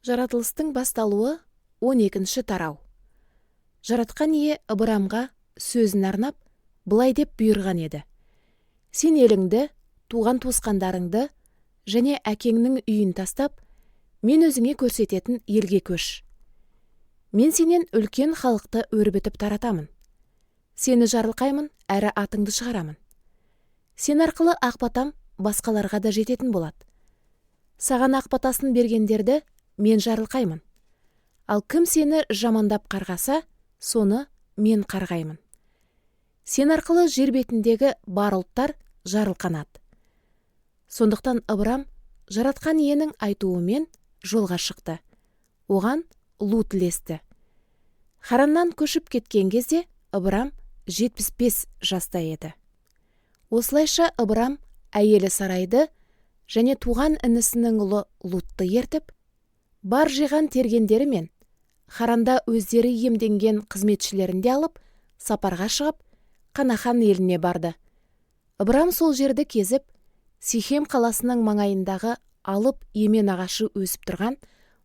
Жаратылыстың басталуы 12-ші тарау. Жаратқан ие Ыбырамға сөзін арнап, былай деп бұйырған еді. Сен еліңді, туған туысқандарыңды және әкеңнің үйін тастап, мен өзіңе көрсететін елге көш. Мен сенен үлкен халықты өрбітіп таратамын. Сені жарылқаймын, әрі атыңды шығарамын. Сен арқылы ақбатам басқаларға да жететін болады. Саған ақбатасын бергендерді мен жарылқаймын. Ал кім сені жамандап қарғаса, соны мен қарғаймын. Сен арқылы жер бетіндегі бар ұлттар жарылқанады. Сондықтан Ыбырам жаратқан иенің айтуымен жолға шықты. Оған Лут ілесті. Хараннан көшіп кеткен кезде Ыбырам 75 жаста еді. Осылайша Ыбырам әйелі Сарайды және туған інісінің ұлы Лутты ертіп, бар жиған тергендері мен Харанда өздері иемденген қызметшілерінде алып, сапарға шығып, Қанахан еліне барды. Ыбырам сол жерді кезіп, Сихем қаласының маңайындағы алып емен ағашы өсіп тұрған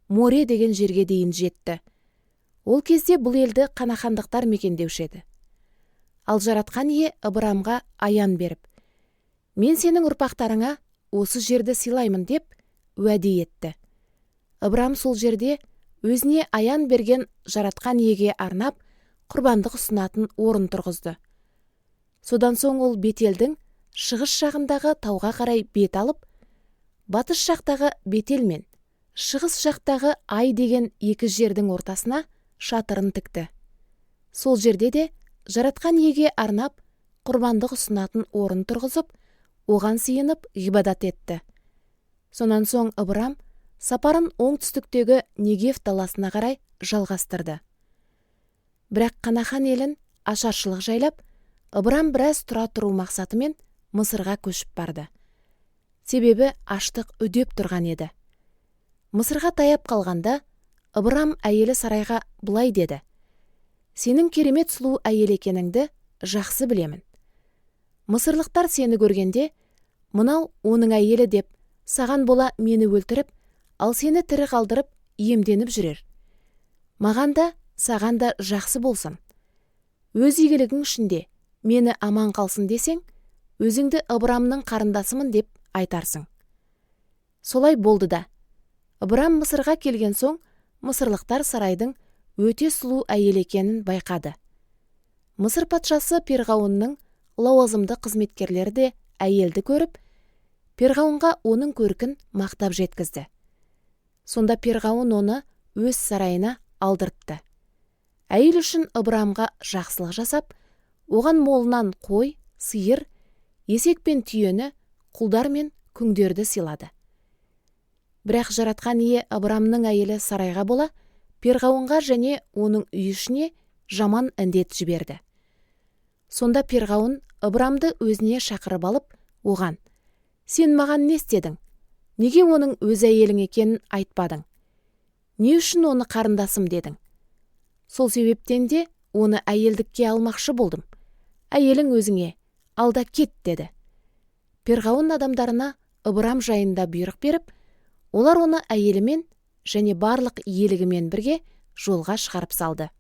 Море деген жерге дейін жетті. Ол кезде бұл елді қанахандықтар мекендеуші еді. Ал жаратқан ие Ыбырамға аян беріп, мен сенің ұрпақтарыңа осы жерді сыйлаймын деп уәде етті. Ыбырам сол жерде өзіне аян берген жаратқан иеге арнап құрбандық ұсынатын орын тұрғызды. Содан соң ол Бетелдің шығыс жағындағы тауға қарай бет алып, батыс жақтағы Бетел мен шығыс жақтағы Ай деген екі жердің ортасына шатырын тікті. Сол жерде де жаратқан иеге арнап құрбандық ұсынатын орын тұрғызып, оған сиынып ғибадат етті. Сонан соң Ыбырам сапарын оңтүстіктегі Негев даласына қарай жалғастырды. Бірақ Қанахан елін ашаршылық жайлап, Ыбырам біраз тұра тұру мақсатымен Мысырға көшіп барды. Себебі аштық үдеп тұрған еді. Мысырға таяп қалғанда Ыбырам әйелі Сарайға былай деді: сенің керемет сұлу әйел екеніңді жақсы білемін. Мысырлықтар сені көргенде, мынау оның әйелі деп, саған бола мені өлтіріп, ал сені тірі қалдырып, иемденіп жүрер. Маған да, саған да жақсы болсын. Өз игілігің үшінде мені аман қалсын десең, өзіңді Ыбырамның қарындасымын деп айтарсың. Солай болды да. Ыбырам Мысырға келген соң, мысырлықтар Сарайдың өте сұлу әйел екенін байқады. Мысыр патшасы Перғауынның лауазымды қызметкерлері де әйелді көріп, Перғауынға оның көркін мақтап жеткізді. Сонда Перғауын оны өз сарайына алдыртты. Әйел үшін Ыбырамға жақсылық жасап, оған молынан қой, сиыр, есек пен түйені, құлдар мен күңдерді сыйлады. Бірақ жаратқан ие Ыбырамның әйелі Сарайға бола, Перғауынға және оның үй ішіне жаман індет жіберді. Сонда Перғауын Ыбырамды өзіне шақырып алып, оған: сен маған не істедің? Неге оның өз әйелің екенін айтпадың? Не үшін оны қарындасым дедің? Сол себептен де оны әйелдікке алмақшы болдым. Әйелің өзіңе, алда кет деді. Перғауын адамдарына Ыбырам жайында бұйрық беріп, олар оны әйелімен және барлық иелігімен бірге жолға шығарып салды.